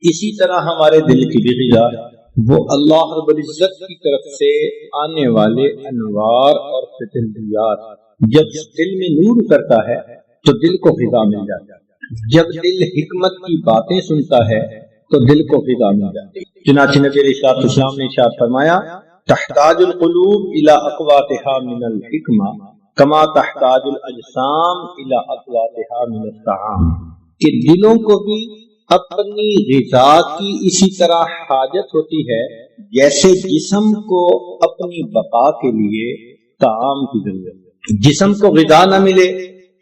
اسی طرح ہمارے دل کی بھی غذا وہ اللہ رب العزت کی طرف سے آنے والے انوار اور تجلیات، جب دل میں نور کرتا ہے تو دل کو غذا مل جاتا ہے، جب دل حکمت کی باتیں سنتا ہے تو دل کو غذا مل جاتی ہے۔ چنانچہ نبی علیہ الصلوۃ والسلام نے ارشاد فرمایا تحتاج القلوب الى اقواتها من الحکمہ کما تحتاج الاجسام الى اقواتها من الطعام، کہ دلوں کو بھی اپنی غذا کی اسی طرح حاجت ہوتی ہے جیسے جسم کو اپنی بقا کے لیے طعام کی ضرورت ہے۔ جسم کو غذا نہ ملے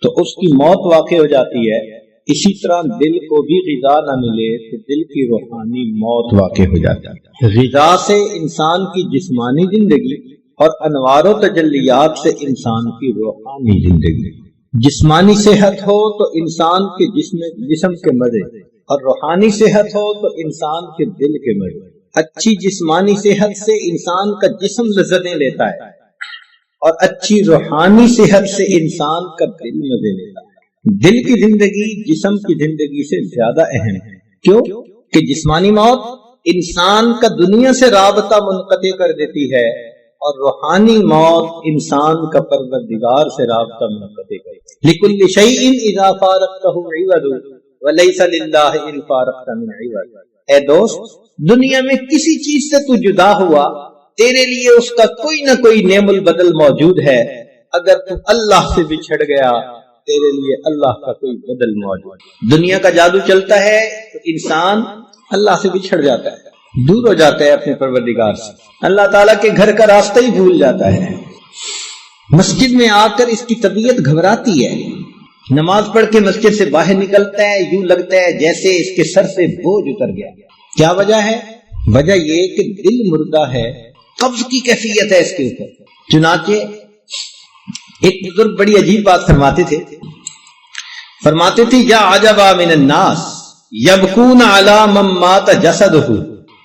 تو اس کی موت واقع ہو جاتی ہے، اسی طرح دل کو بھی غذا نہ ملے تو دل کی روحانی موت واقع ہو جاتی ہے۔ غذا سے انسان کی جسمانی زندگی اور انوار و تجلیات سے انسان کی روحانی زندگی۔ جسمانی صحت ہو تو انسان کے جسم کے مزے، اور روحانی صحت ہو تو انسان کے دل کے مزے۔ اچھی جسمانی صحت سے انسان کا جسم لذتیں لیتا ہے اور اچھی روحانی صحت سے انسان کا دل مزے لیتا ہے۔ دل کی زندگی جسم کی زندگی سے زیادہ اہم ہے، کیوں کہ جسمانی موت انسان کا دنیا سے رابطہ منقطع کر دیتی ہے اور روحانی موت انسان کا پروردگار سے رابطہ منقطع کر دیتی ہے۔ لِكُلِّ شَيْءٍ إِذَا فَارَقْتَهُ عِوَضٌ وَلَيْسَ لِلَّهِ إِن فَارَقْتَ مِنْ عِوَضٍ۔ اے دوست، دنیا میں کسی چیز سے تو جدا ہوا، تیرے لیے اس کا کوئی نہ کوئی نعم البدل موجود ہے۔ اگر تو اللہ سے بچھڑ گیا تیرے لیے اللہ کا کوئی بدل موجود ہے۔ دنیا کا جادو چلتا ہے تو انسان اللہ سے بچھڑ جاتا ہے، دور ہو جاتا ہے اپنے پروردگار سے، اللہ تعالیٰ کے گھر کا راستہ ہی بھول جاتا ہے۔ مسجد میں آ کر اس کی طبیعت گھبراتی ہے، نماز پڑھ کے مسجد سے باہر نکلتا ہے یوں لگتا ہے جیسے اس کے سر سے بوجھ اتر گیا۔ کیا وجہ ہے؟ وجہ یہ کہ دل مردہ ہے، قبض کی کیفیت ہے اس کے اوپر۔ چنانچہ ایک بزرگ بڑی عجیب بات فرماتے تھے یا عجبا من الناس یبکون علی من مات جسدہ،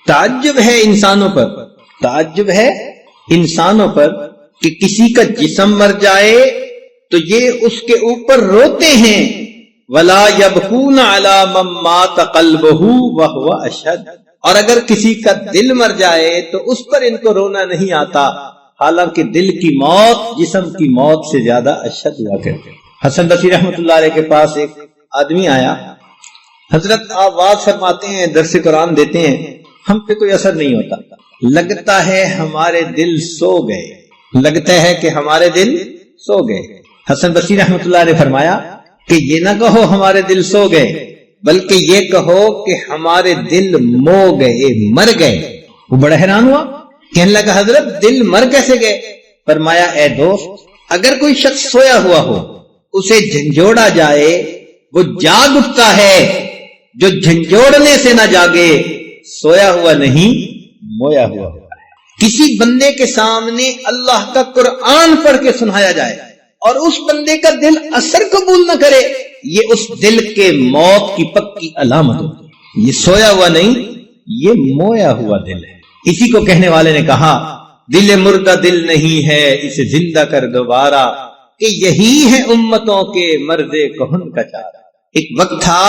تعجب ہے انسانوں پر کہ کسی کا جسم مر جائے تو یہ اس کے اوپر روتے ہیں، ولا یبکون علی من مات قلبہ وہو اشد، اور اگر کسی کا دل مر جائے تو اس پر ان کو رونا نہیں آتا، حالانکہ دل کی موت جسم کی موت سے زیادہ اشد ہوا کرتے۔ حسن بصری رحمۃ اللہ علیہ کے پاس ایک آدمی آیا، حضرت آپ واعظ فرماتے ہیں، درس قرآن دیتے ہیں، ہم پہ کوئی اثر نہیں ہوتا، لگتا ہے ہمارے دل سو گئے۔ حسن بصری رحمۃ اللہ نے فرمایا کہ یہ نہ کہو ہمارے دل سو گئے، بلکہ یہ کہو کہ ہمارے دل مر گئے۔ وہ بڑا حیران ہوا، کہنے لگا حضرت دل مر کیسے گئے؟ فرمایا اے دوست، اگر کوئی شخص سویا ہوا ہو اسے جھنجھوڑا جائے وہ جاگ اٹھتا ہے، جو جھنجھوڑنے سے نہ جاگے سویا ہوا نہیں مویا ہوا ہوتا ہے۔ کسی بندے کے سامنے اللہ کا قرآن پڑھ کے سنایا جائے اور اس بندے کا دل اثر قبول نہ کرے، یہ اس دل کے موت کی پکی علامت ہوتی ہے۔ یہ سویا ہوا نہیں، یہ مویا ہوا دل ہے۔ اسی کو کہنے والے نے کہا دل مردہ دل نہیں ہے، اسے زندہ کر دوبارہ، کہ یہی ہے امتوں کے مرض کہن کا چارہ۔ ایک وقت تھا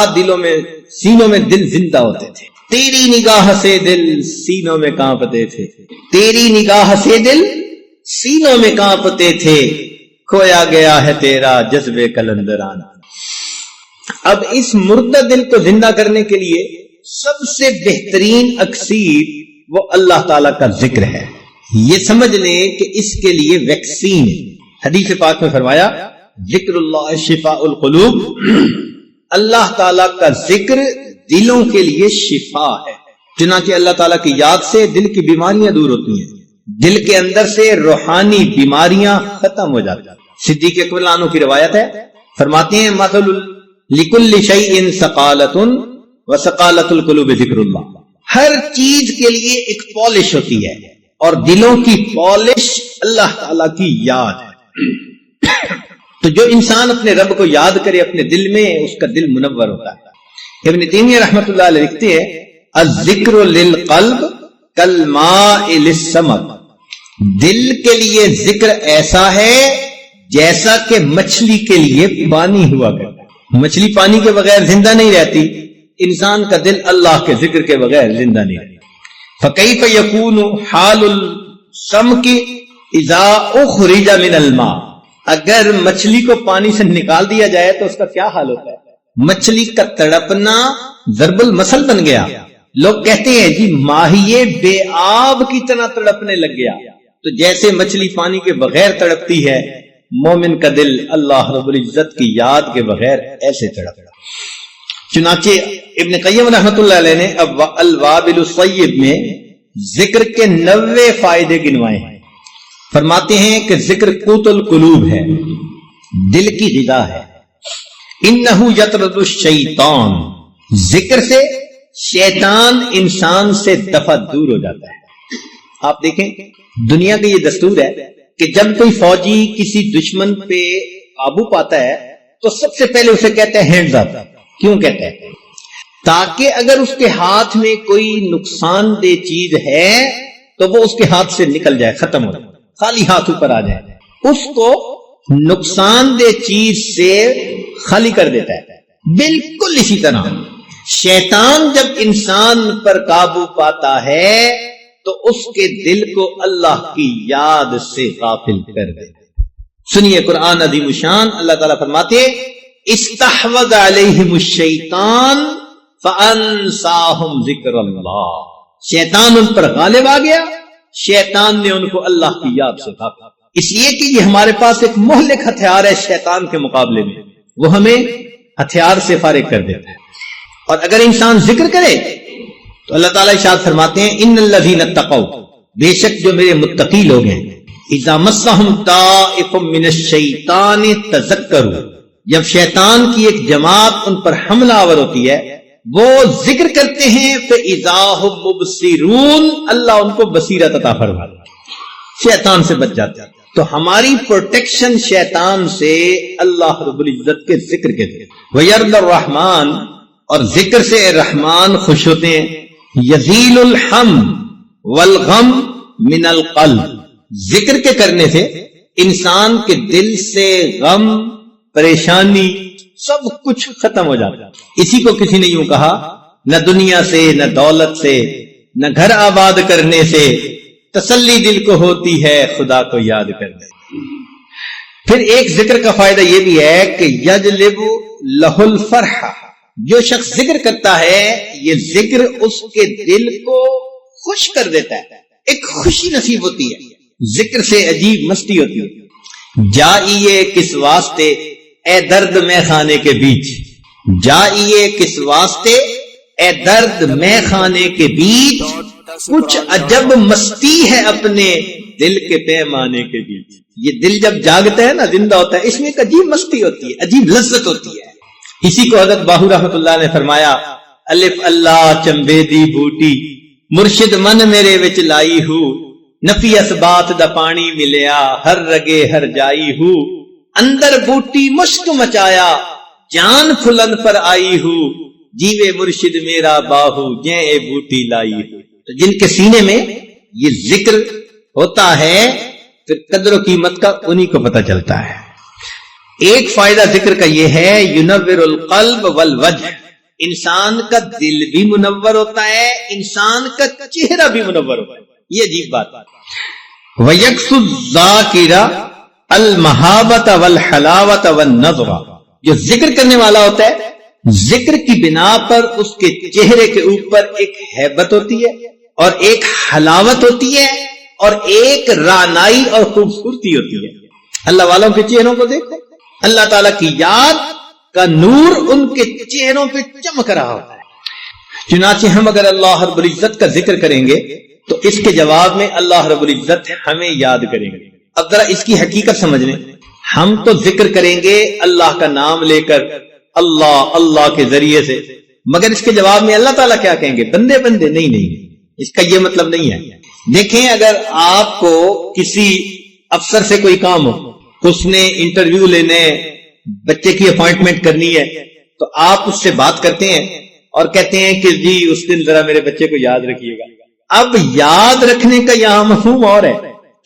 سینوں میں دل زندہ ہوتے تھے، تیری نگاہ سے دل سینوں میں کانپتے تھے، تیری نگاہ سے دل سینوں میں کانپتے تھے، کھویا گیا ہے تیرا جذبے کلندرانہ۔ اب اس مردہ دل کو زندہ کرنے کے لیے سب سے بہترین اکسیر وہ اللہ تعالیٰ کا ذکر ہے۔ یہ سمجھ لیں کہ اس کے لیے ویکسین ہے۔ حدیث پاک میں فرمایا ذکر اللہ شفاء القلوب، اللہ تعالیٰ کا ذکر دلوں کے لیے شفا ہے۔ چنانچہ اللہ تعالیٰ کی یاد سے دل کی بیماریاں دور ہوتی ہیں، دل کے اندر سے روحانی بیماریاں ختم ہو جاتی ہیں۔ صدیق اکبر عنہ کی روایت ہے، فرماتے ہیں مثل لکل شیء سقالۃ وسقالۃ القلوب ذکر اللہ، ہر چیز کے لیے ایک پالش ہوتی ہے اور دلوں کی پالش اللہ تعالیٰ کی یاد ہے۔ تو جو انسان اپنے رب کو یاد کرے اپنے دل میں، اس کا دل منور ہوتا ہے۔ ابن تیمیہ رحمۃ اللہ علیہ لکھتے ہیں الذکر للقلب کالماء للسمک، دل کے لیے ذکر ایسا ہے جیسا کہ مچھلی کے لیے پانی ہوا کرتا ہے۔ مچھلی پانی کے بغیر زندہ نہیں رہتی، انسان کا دل اللہ کے ذکر کے بغیر زندہ نہیں رہے. فَكَيْفَ يَكُونُ حَالُ السَّمْكِ إِذَا أُخْرِجَ مِنَ الْمَاءِ. اگر مچھلی کو پانی سے نکال دیا جائے تو اس کا کیا حال ہوتا ہے؟ مچھلی کا تڑپنا ضرب المثل بن گیا. لوگ کہتے ہیں جی ماہیے بے آب کی طرح تڑپنے لگ گیا. تو جیسے مچھلی پانی کے بغیر تڑپتی ہے، مومن کا دل اللہ رب العزت کی یاد کے بغیر ایسے تڑپتا. چنانچہ ابن قیم رحمۃ اللہ علیہ نے الوابل الصیب میں ذکر کے 90 فائدے گنوائے ہیں. فرماتے ہیں کہ ذکر قوت القلوب ہے، دل کی غذا ہے. انہ یطرد الشیطان، ذکر سے شیطان انسان سے دفع دور ہو جاتا ہے. آپ دیکھیں دنیا کا یہ دستور ہے کہ جب کوئی فوجی کسی دشمن پہ قابو پاتا ہے تو سب سے پہلے اسے کہتے ہیں ہینڈز اپ. کیوں کہتے ہیں؟ تاکہ اگر اس کے ہاتھ میں کوئی نقصان دہ چیز ہے تو وہ اس کے ہاتھ سے نکل جائے، ختم ہو جائے، خالی ہاتھ اوپر آ جائے. اس کو نقصان دہ چیز سے خالی کر دیتا ہے. بالکل اسی طرح شیطان جب انسان پر قابو پاتا ہے تو اس کے دل کو اللہ کی یاد سے غافل کر دیتا ہے. سنیے قرآن عظیم الشان، اللہ تعالیٰ فرماتے استحوذ علیہم الشیطان فانساہم ذکر اللہ. شیطان ان پر غالب آ گیا، شیطان نے ان کو اللہ کی یاد سے غافل. اس لیے کہ یہ ہمارے پاس ایک مہلک ہتھیار ہے شیطان کے مقابلے میں، وہ ہمیں ہتھیار سے فارغ کر دیتا ہے. اور اگر انسان ذکر کرے تو اللہ تعالیٰ ارشاد فرماتے ہیں ان الذین اتقوا، بے شک جو میرے متقی لوگ ہیں، اذا مسهم طائف من الشیطان تذکروا، جب شیطان کی ایک جماعت ان پر حملہ آور ہوتی ہے وہ ذکر کرتے ہیں فاذا هم مبصرون، اللہ ان کو بصیرت عطا فرماتا ہے، شیطان سے بچ جاتے ہیں. تو ہماری پروٹیکشن شیطان سے اللہ رب العزت کے ذکر کے تھے. وَيَرْضَ الرَّحْمَانِ، اور ذکر سے رحمان خوش ہوتے ہیں. یزیل الحم والغم من القلب، ذکر کے کرنے سے انسان کے دل سے غم، پریشانی سب کچھ ختم ہو جاتا ہے. اسی کو کسی نے یوں کہا، نہ دنیا سے، نہ دولت سے، نہ گھر آباد کرنے سے تسلی دل کو ہوتی ہے خدا کو یاد کرنے. پھر ایک ذکر کا فائدہ یہ بھی ہے کہ یجلب لہ الفرح، جو شخص ذکر کرتا ہے یہ ذکر اس کے دل کو خوش کر دیتا ہے، ایک خوشی نصیب ہوتی ہے. ذکر سے عجیب مستی ہوتی ہے. جائیے کس واسطے اے درد میں خانے کے بیچ، جائیے کس واسطے اے درد میں خانے کے بیچ، کچھ عجب مستی ہے اپنے دل کے پیمانے کے بیچ. یہ دل جب جاگتا ہے نا، زندہ ہوتا ہے، اس میں ایک عجیب مستی ہوتی ہے، عجیب لذت ہوتی ہے. اسی کو حضرت باہو رحمت اللہ نے فرمایا، الف اللہ چمبے دی بوٹی مرشد من میرے وچ لائی ہو، نفی اسبات دا پانی ملیا ہر رگے ہر جائی ہو، اندر بوٹی مشک مچایا جان پھلن پر آئی ہو، جیوے مرشد میرا باہو جے اے بوٹی لائی ہو. تو جن کے سینے میں یہ ذکر ہوتا ہے پھر قدر و قیمت کا انہی کو پتہ چلتا ہے. ایک فائدہ ذکر کا یہ ہے ینور القلب والوجہ، انسان کا دل بھی منور ہوتا ہے، انسان کا چہرہ بھی منور ہوتا ہے. یہ عجیب بات. وَيَكْسُ الذَّاكِرَ الْمَحَابَةَ وَالْحَلَاوَةَ وَالنَّظْرَ، جو ذکر کرنے والا ہوتا ہے ذکر کی بنا پر اس کے چہرے کے اوپر ایک ہیبت ہوتی ہے اور ایک حلاوت ہوتی ہے اور ایک رعنائی اور خوبصورتی ہوتی ہے. اللہ والوں کے چہروں کو دیکھتے اللہ تعالیٰ کی یاد کا نور ان کے چہروں پہ چمک رہا ہوتا ہے. چنانچہ ہم اگر اللہ رب العزت کا ذکر کریں گے تو اس کے جواب میں اللہ رب العزت ہمیں یاد کریں گے. اب ذرا اس کی حقیقت سمجھ لیں. ہم تو ذکر کریں گے اللہ کا نام لے کر، اللہ اللہ کے ذریعے سے، مگر اس کے جواب میں اللہ تعالیٰ کیا کہیں گے؟ بندے بندے. نہیں، اس کا یہ مطلب نہیں ہے. دیکھیں اگر آپ کو کسی افسر سے کوئی کام ہو، اس نے انٹرویو لینے، بچے کی اپوائنٹمنٹ کرنی ہے، تو آپ اس سے بات کرتے ہیں اور کہتے ہیں کہ جی اس دن ذرا میرے بچے کو یاد رکھیے گا. اب یاد رکھنے کا یہاں مفہوم اور ہے.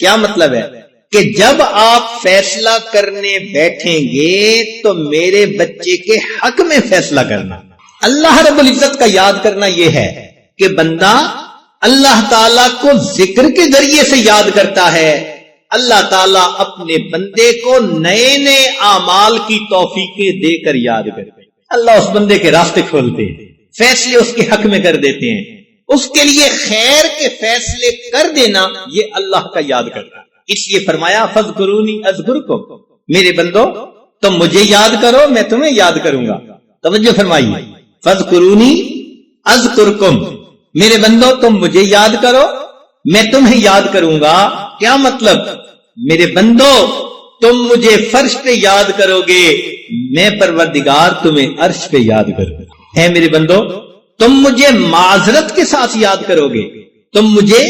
کیا مطلب ہے؟ کہ جب آپ فیصلہ کرنے بیٹھیں گے تو میرے بچے کے حق میں فیصلہ کرنا. اللہ رب العزت کا یاد کرنا یہ ہے کہ بندہ اللہ تعالیٰ کو ذکر کے ذریعے سے یاد کرتا ہے. اللہ تعالیٰ اپنے بندے کو نئے نئے اعمال کی توفیقیں دے کر یاد کرتے ہیں. اللہ اس بندے کے راستے کھولتے ہیں, فیصلے اس کے حق میں کر دیتے ہیں. اس کے لیے خیر کے فیصلے کر دینا یہ اللہ کا یاد کرنا. اس لیے فرمایا فذکرونی اذکرکم, میرے بندو تم مجھے یاد کرو میں تمہیں یاد کروں گا. توجہ فرمائیے, فذکرونی اذکرکم, میرے بندو تم مجھے یاد کرو میں تمہیں یاد کروں گا. کیا مطلب؟ میرے بندو تم مجھے فرش پہ یاد کرو گے, میں پروردگار تمہیں عرش پہ یاد کروں گا. اے میرے بندو تم مجھے معذرت کے ساتھ یاد کرو گے, تم مجھے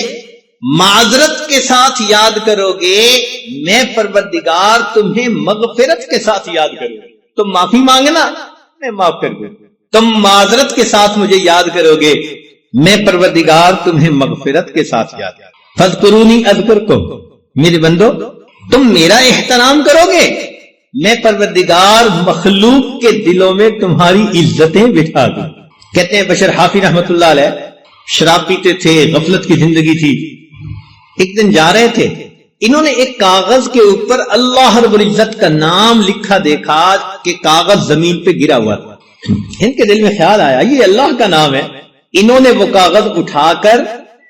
معذرت کے ساتھ یاد کرو گے, میں پروردگار تمہیں مغفرت کے ساتھ یاد کروں گا. تم معافی مانگنا میں معاف کر دوں. تم معذرت کے ساتھ مجھے یاد کرو گے, میں پروردگار تمہیں مغفرت کے ساتھ یاد کروں. فذکرونی اذکرکم, میرے بندو تم میرا احترام کرو گے, میں پروردگار مخلوق کے دلوں میں تمہاری عزتیں بٹھا دوں. کہتے ہیں بشر حافظ رحمت اللہ علیہ شراب پیتے تھے, غفلت کی زندگی تھی. ایک دن جا رہے تھے, انہوں نے ایک کاغذ کے اوپر اللہ رب العزت کا نام لکھا دیکھا کہ کاغذ زمین پہ گرا ہوا تھا. ان کے دل میں خیال آیا یہ اللہ کا نام ہے. انہوں نے وہ کاغذ اٹھا کر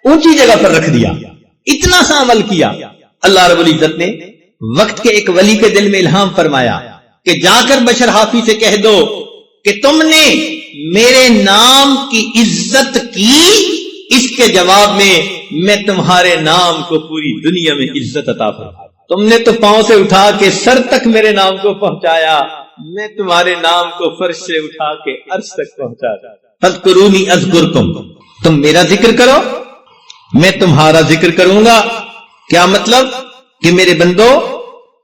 اونچی جگہ پر رکھ دیا. اتنا سا عمل کیا. اللہ رب العزت نے وقت کے ایک ولی کے دل میں الہام فرمایا کہ جا کر بشر حافظ سے کہہ دو کہ تم نے میرے نام کی عزت کی, اس کے جواب میں تمہارے نام کو پوری دنیا میں عزت عطا فرماؤں. تم نے تو پاؤں سے اٹھا کے سر تک میرے نام کو پہنچایا, میں تمہارے نام کو فرش سے اٹھا کے عرش تک پہنچایا. فذکرونی اذکرکم, تم میرا ذکر کرو میں تمہارا ذکر کروں گا. کیا مطلب؟ کہ میرے بندو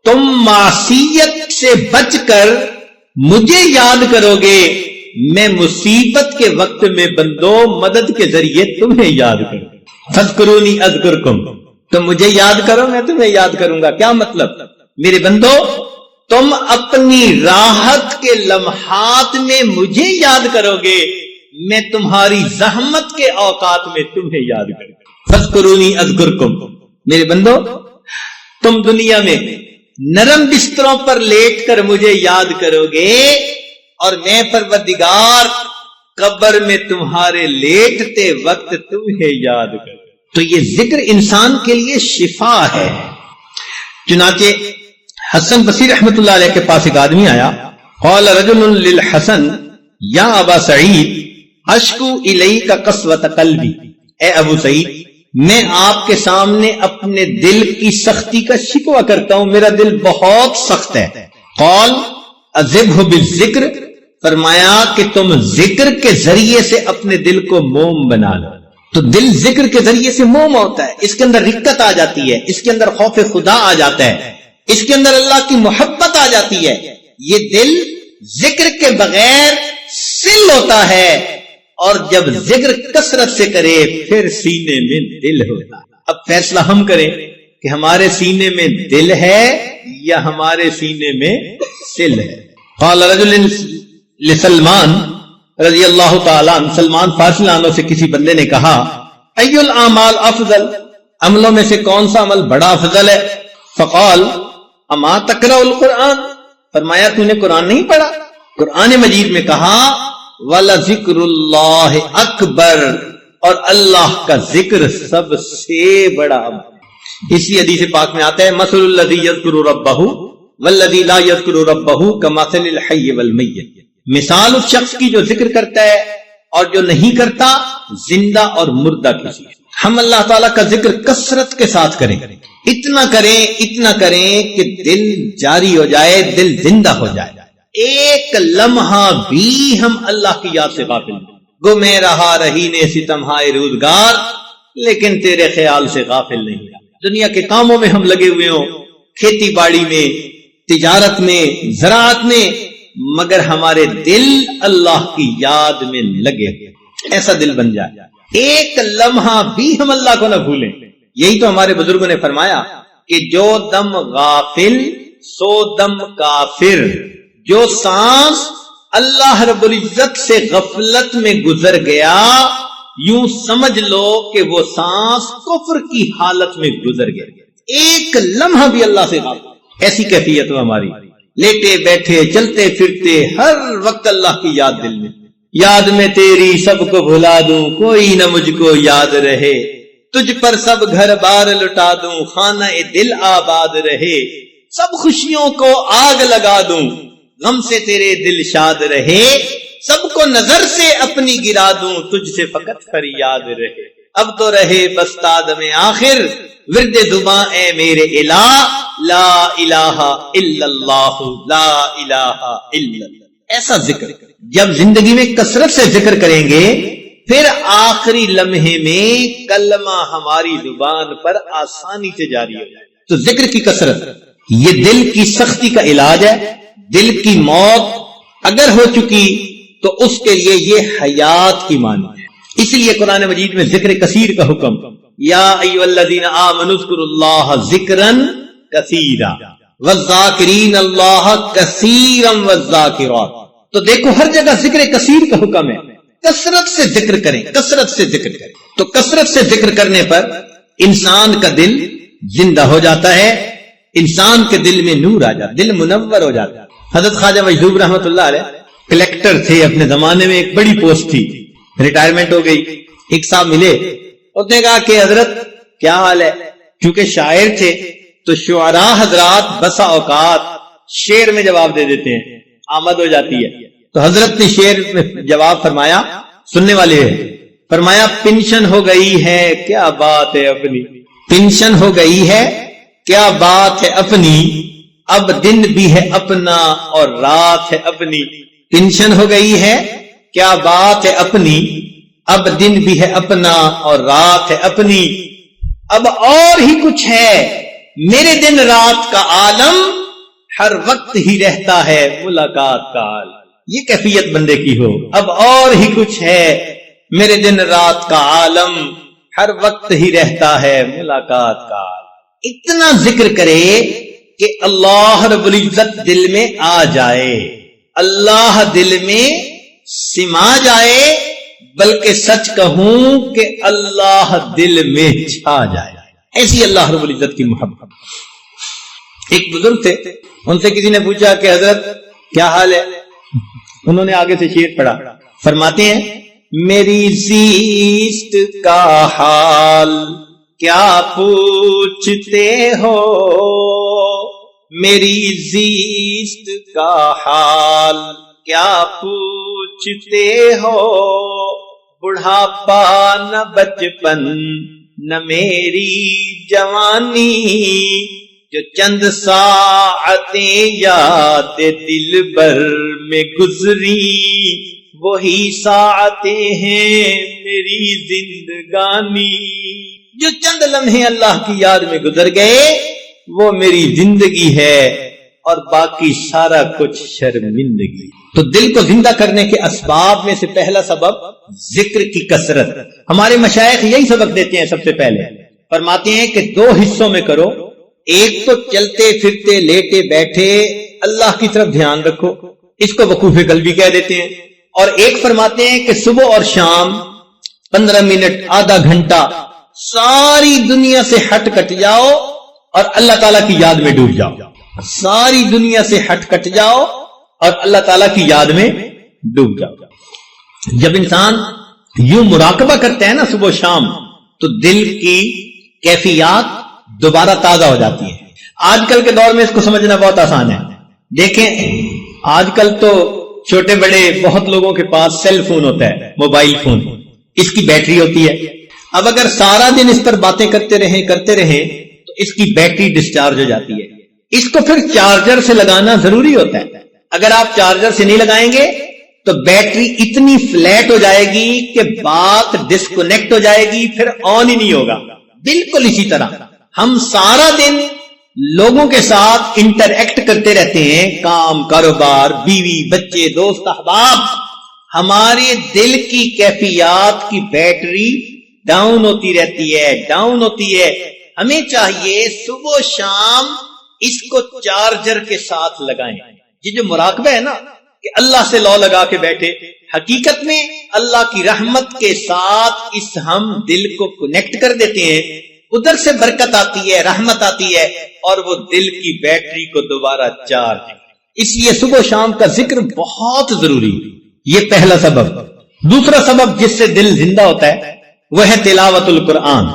تم معصیت سے بچ کر مجھے یاد کرو گے, میں مصیبت کے وقت میں بندو مدد کے ذریعے تمہیں یاد کروں. فذکرونی اذکرکم, تم مجھے یاد کرو میں تمہیں یاد کروں گا. کیا مطلب؟ میرے بندو تم اپنی راحت کے لمحات میں مجھے یاد کرو گے, میں تمہاری زحمت کے اوقات میں تمہیں یاد کروں گا. فذکرونی اذکرکم, میرے بندو تم دنیا میں نرم بستروں پر لیٹ کر مجھے یاد کرو گے اور میں پروردگار قبر میں تمہارے لیٹتے وقت تمہیں یاد کروں. تو یہ ذکر انسان کے لیے شفا ہے. چنانچہ حسن بصری رحمت اللہ علیہ کے پاس ایک آدمی آیا. قال رجل للحسن یا ابا سعید اشکو الیک قسوۃ قلبی, اے ابو سعید میں آپ کے سامنے اپنے دل کی سختی کا شکوہ کرتا ہوں, میرا دل بہت سخت ہے. قال اذبہ بالذکر, فرمایا کہ تم ذکر کے ذریعے سے اپنے دل کو موم بنا لو. تو دل ذکر کے ذریعے سے موم ہوتا ہے, اس کے اندر رقت آ جاتی ہے, اس کے اندر خوف خدا آ جاتا ہے, اس کے اندر اللہ کی محبت آ جاتی ہے. یہ دل ذکر کے بغیر سل ہوتا ہے, اور جب ذکر کثرت سے کرے پھر سینے میں دل ہوتا ہے. اب فیصلہ ہم کریں کہ ہمارے سینے میں دل ہے یا ہمارے سینے میں سل ہے. قال رجل لسلمان رضی اللہ تعالی عنہ, سلمان فارسی عنہ سے کسی بندے نے کہا ای الاعمال افضل, عملوں میں سے کون سا عمل بڑا افضل ہے؟ فقال اما تقرأ القرآن, فرمایا تو نے قرآن نہیں پڑھا؟ قرآن مجید میں کہا وَلَذِكْرُ اللَّهِ أَكْبَرُ, اور اللہ کا ذکر سب سے بڑا. اسی حدیث پاک میں آتا ہے مَثَلُ الَّذِي يَذْكُرُ رَبَّهُ وَالَّذِي لَا يَذْكُرُ رَبَّهُ كَمَثَلِ الْحَيِّ وَالْمَيِّتِ, مثال اس شخص کی جو ذکر کرتا ہے اور جو نہیں کرتا, زندہ اور مردہ کسی. ہم اللہ تعالیٰ کا ذکر کثرت کے ساتھ کریں, اتنا کریں کہ دل جاری ہو جائے, دل زندہ ہو جائے. ایک لمحہ بھی ہم اللہ کی یاد سے غافل نہیں. گو میں رہی نے ستم ہائے روزگار, لیکن تیرے خیال سے غافل نہیں. دنیا کے کاموں میں ہم لگے ہوئے ہوں, کھیتی باڑی میں, تجارت میں, زراعت میں, مگر ہمارے دل اللہ کی یاد میں لگے. ایسا دل بن جائے, ایک لمحہ بھی ہم اللہ کو نہ بھولیں. یہی تو ہمارے بزرگوں نے فرمایا کہ جو دم غافل سو دم کافر, جو سانس اللہ رب العزت سے غفلت میں گزر گیا، یوں سمجھ لو کہ وہ سانس کفر کی حالت میں گزر گیا، ایک لمحہ بھی اللہ سے غافل۔ ایسی کیفیت ہے ہماری، لیٹے بیٹھے چلتے پھرتے ہر وقت اللہ کی یاد دل میں، یاد میں تیری سب کو بھلا دوں کوئی نہ مجھ کو یاد رہے، تجھ پر سب گھر بار لٹا دوں خانہ دل آباد رہے، سب خوشیوں کو آگ لگا دوں غم سے تیرے دل شاد رہے، سب کو نظر سے اپنی گرا دوں تجھ سے فقط فریاد رہے، اب تو رہے بس تادم آخر ورد زباں اے میرے الہ، لا الہ الا اللہ لا الہ الا اللہ۔ ایسا ذکر جب زندگی میں کثرت سے ذکر کریں گے، پھر آخری لمحے میں کلمہ ہماری زبان پر آسانی سے جاری ہو جائے۔ تو ذکر کی کثرت یہ دل کی سختی کا علاج ہے۔ دل کی موت اگر ہو چکی تو اس کے لیے یہ حیات کی معنی ہے۔ اس لیے قرآن مجید میں ذکر کثیر کا حکم، یا ایھا الذین آمنوا اذکروا اللہ ذکرا کثیرا والذاکرین اللہ کثیرا والذاکرات۔ تو دیکھو ہر جگہ ذکر کثیر کا حکم ہے، کثرت سے ذکر کریں، کثرت سے ذکر کریں۔ تو کثرت سے ذکر کرنے پر انسان کا دل زندہ ہو جاتا ہے، انسان کے دل میں نور آ جاتا ہے، دل منور ہو جاتا ہے۔ حضرت خواجہ مجذوب رحمۃ اللہ علیہ کلیکٹر تھے اپنے زمانے میں، ایک بڑی پوسٹ تھی، ریٹائرمنٹ ہو گئی۔ ایک صاحب ملے، اس نے کہا کہ حضرت کیا حال ہے؟ کیونکہ شاعر تھے تو شعراء حضرات بسا اوقات شعر میں جواب دے دیتے ہیں، آمد ہو جاتی ہے۔ تو حضرت نے شعر میں جواب فرمایا، سننے والے ہیں، فرمایا پینشن ہو گئی ہے کیا بات ہے اپنی، پینشن ہو گئی ہے کیا بات ہے اپنی، اب دن بھی ہے اپنا اور رات ہے اپنی، پینشن ہو گئی ہے کیا بات ہے اپنی، اب دن بھی ہے اپنا اور رات ہے اپنی، اب اور ہی کچھ ہے میرے دن رات کا عالم، ہر وقت ہی رہتا ہے ملاقات کا عالم۔ یہ کیفیت بندے کی ہو، اب اور ہی کچھ ہے میرے دن رات کا عالم، ہر وقت ہی رہتا ہے ملاقات کا عالم۔ اتنا ذکر کرے کہ اللہ رب العزت دل میں آ جائے، اللہ دل میں سما جائے، بلکہ سچ کہوں کہ اللہ دل میں چھا جائے۔ ایسی اللہ رب العزت کی محبت۔ ایک بزرگ تھے، ان سے کسی نے پوچھا کہ حضرت کیا حال ہے؟ انہوں نے آگے سے شعر پڑھا، فرماتے ہیں میری زیست کا حال کیا پوچھتے ہو، میری زیست کا حال کیا پوچھتے ہو، بڑھاپا نہ بچپن نہ میری جوانی، جو چند ساعتیں یاد دل بر میں گزری، وہی ساعتیں ہیں میری زندگانی، جو چند لمحے اللہ کی یاد میں گزر گئے وہ میری زندگی ہے، اور باقی سارا کچھ شرمندگی۔ تو دل کو زندہ کرنے کے اسباب میں سے پہلا سبب ذکر کی کثرت۔ ہمارے مشائخ یہی سبق دیتے ہیں، سب سے پہلے فرماتے ہیں کہ دو حصوں میں کرو، ایک تو چلتے پھرتے لیٹے بیٹھے اللہ کی طرف دھیان رکھو، اس کو وقوف قلبی کہہ دیتے ہیں، اور ایک فرماتے ہیں کہ صبح اور شام 15 منٹ آدھا گھنٹہ ساری دنیا سے ہٹ کٹ جاؤ اور اللہ تعالیٰ کی یاد میں ڈوب جاؤ، ساری دنیا سے ہٹ کٹ جاؤ اور اللہ تعالیٰ کی یاد میں ڈوب جاؤ۔ جب انسان یوں مراقبہ کرتا ہے نا صبح و شام، تو دل کی کیفیات دوبارہ تازہ ہو جاتی ہے۔ آج کل کے دور میں اس کو سمجھنا بہت آسان ہے۔ دیکھیں آج کل تو چھوٹے بڑے بہت لوگوں کے پاس سیل فون ہوتا ہے، موبائل فون، اس کی بیٹری ہوتی ہے۔ اب اگر سارا دن اس پر باتیں کرتے رہیں تو اس کی بیٹری ڈسچارج ہو جاتی ہے۔ اس کو پھر چارجر سے لگانا ضروری ہوتا ہے۔ اگر آپ چارجر سے نہیں لگائیں گے تو بیٹری اتنی فلیٹ ہو جائے گی کہ بات ڈسکنیکٹ ہو جائے گی، پھر آن ہی نہیں ہوگا۔ بالکل اسی طرح ہم سارا دن لوگوں کے ساتھ انٹریکٹ کرتے رہتے ہیں، کام، کاروبار، بیوی، بچے، دوست، احباب، ہمارے دل کی کیفیات کی بیٹری ڈاؤن ہوتی رہتی ہے۔ ہمیں چاہیے صبح و شام اس کو چارجر کے ساتھ لگائیں۔ یہ جو مراقبہ ہے نا، کہ اللہ سے لو لگا کے بیٹھے. حقیقت میں اللہ کی رحمت کے ساتھ اس ہم دل کو کنیکٹ کر دیتے ہیں, ادھر سے برکت آتی ہے, رحمت آتی ہے, اور وہ دل کی بیٹری کو دوبارہ چارج. اس لیے صبح و شام کا ذکر بہت ضروری ہے. یہ پہلا سبب. دوسرا سبب جس سے دل زندہ ہوتا ہے وہ ہے تلاوت القرآن.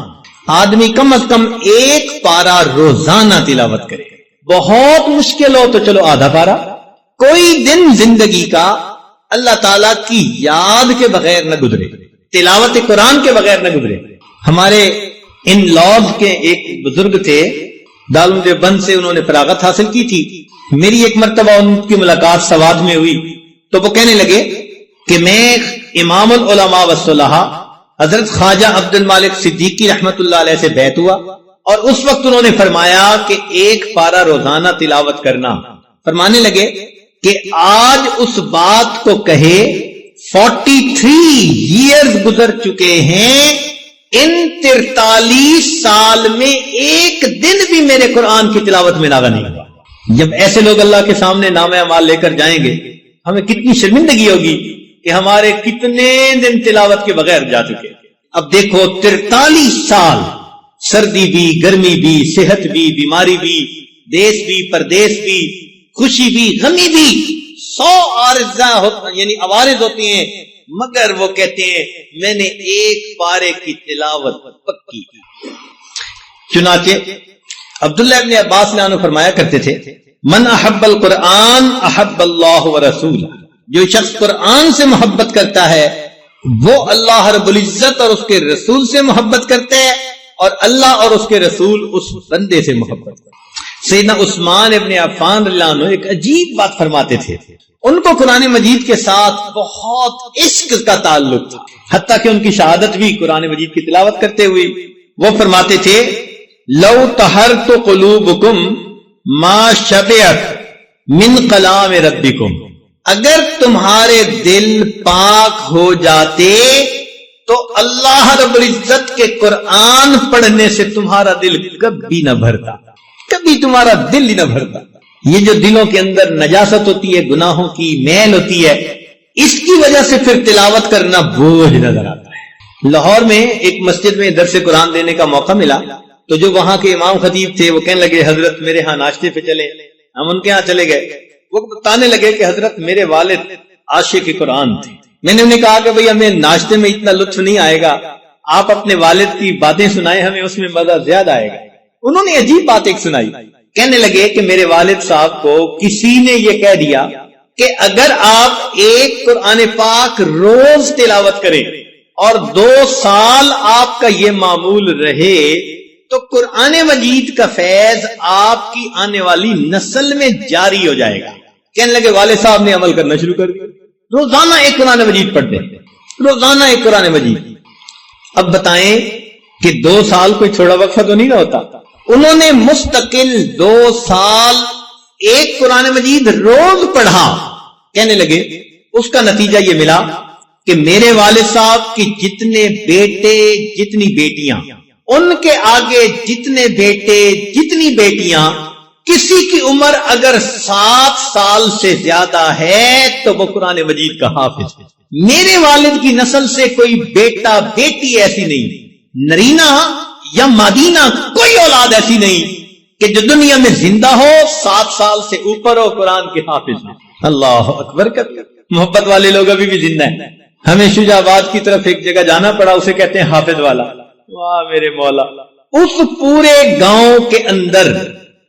آدمی کم از کم ایک پارہ روزانہ تلاوت کرے. بہت مشکل ہو تو چلو آدھا پارہ. کوئی دن زندگی کا اللہ تعالیٰ کی یاد کے بغیر نہ گزرے, تلاوت قرآن کے بغیر نہ گزرے. ہمارے ان لاز کے ایک بزرگ تھے, دارالعلوم دیوبند سے انہوں نے فراغت حاصل کی تھی. میری ایک مرتبہ ان کی ملاقات سوات میں ہوئی تو وہ کہنے لگے کہ میں امام العلماء والصلحاء حضرت خواجہ عبد المالک صدیقی رحمت اللہ علیہ سے بیعت ہوا, اور اس وقت انہوں نے فرمایا کہ ایک پارہ روزانہ تلاوت کرنا. فرمانے لگے کہ آج اس بات کو کہے 43 ایئرز گزر چکے ہیں, ان 43 سال میں ایک دن بھی میرے قرآن کی تلاوت میں ناغہ نہیں ہوا. جب ایسے لوگ اللہ کے سامنے نام اعمال لے کر جائیں گے, ہمیں کتنی شرمندگی ہوگی کہ ہمارے کتنے دن تلاوت کے بغیر جا چکے. اب دیکھو 43 سال, سردی بھی, گرمی بھی, صحت بھی, بیماری بھی, دیس بھی, پردیس بھی, خوشی بھی, غمی بھی, 100 عارضہ یعنی عوارض ہوتی ہیں, مگر وہ کہتے ہیں میں نے ایک پارے کی تلاوت پکی. چنانچہ عبداللہ ابن عباس نے فرمایا کرتے تھے من احب القرآن احب اللہ ورسولہ. جو شخص قرآن سے محبت کرتا ہے وہ اللہ رب العزت اور اس کے رسول سے محبت کرتے ہیں, اور اللہ اور اس کے رسول اس بندے سے محبت کرتے ہیں. سیدنا عثمان ابن عفان رضی اللہ عنہ ایک عجیب بات فرماتے تھے. ان کو قرآن مجید کے ساتھ بہت عشق کا تعلق تھا, حتیٰ کہ ان کی شہادت بھی قرآن مجید کی تلاوت کرتے ہوئے. وہ فرماتے تھے لو طہرت قلوبکم ما شبعت من کلام ربکم. اگر تمہارے دل پاک ہو جاتے تو اللہ رب العزت کے قرآن پڑھنے سے تمہارا دل کبھی نہ بھرتا, کبھی تمہارا دل ہی نہ بھرتا. یہ جو دلوں کے اندر نجاست ہوتی ہے, گناہوں کی میل ہوتی ہے, اس کی وجہ سے پھر تلاوت کرنا بوجھ نظر آتا ہے. لاہور میں ایک مسجد میں درس قرآن دینے کا موقع ملا تو جو وہاں کے امام خطیب تھے وہ کہنے لگے حضرت میرے ہاں ناشتے پہ چلے. ہم ان کے ہاں چلے گئے. وہ بتانے لگے کہ حضرت میرے والد عاشق قرآن تھے. میں نے انہیں کہا کہ بھئی ہمیں ناشتے میں اتنا لطف نہیں آئے گا, آپ اپنے والد کی باتیں سنائیں, ہمیں اس میں مزہ زیادہ آئے گا. انہوں نے عجیب بات ایک سنائی. کہنے لگے کہ میرے والد صاحب کو کسی نے یہ کہہ دیا کہ اگر آپ ایک قرآن پاک روز تلاوت کریں اور 2 سال آپ کا یہ معمول رہے تو قرآن مجید کا فیض آپ کی آنے والی نسل میں جاری ہو جائے گا. کہنے لگے والد صاحب نے عمل کرنا شروع کر دیا, روزانہ ایک قرآن مجید پڑھتے ہیں, روزانہ ایک قرآن مجید. اب بتائیں کہ 2 سال کوئی چھوڑا وقفہ تو نہیں نہ ہوتا. انہوں نے مستقل 2 سال ایک قرآن مجید روز پڑھا. کہنے لگے اس کا نتیجہ یہ ملا کہ میرے والد صاحب کی جتنے بیٹے جتنی بیٹیاں, ان کے آگے جتنے بیٹے جتنی بیٹیاں, کسی کی عمر اگر 7 سال سے زیادہ ہے تو وہ قرآن مجید کا حافظ ہے. میرے والد کی نسل سے کوئی بیٹا بیٹی ایسی نہیں, نرینہ یا مادینہ کوئی اولاد ایسی نہیں کہ جو دنیا میں زندہ ہو 7 سال سے اوپر ہو قرآن کے حافظ ہے. اللہ اکبر. محبت والے لوگ ابھی بھی زندہ ہیں. ہمیں شجاع آباد کی طرف ایک جگہ جانا پڑا, اسے کہتے ہیں حافظ والا. واہ میرے مولا, اس پورے گاؤں کے اندر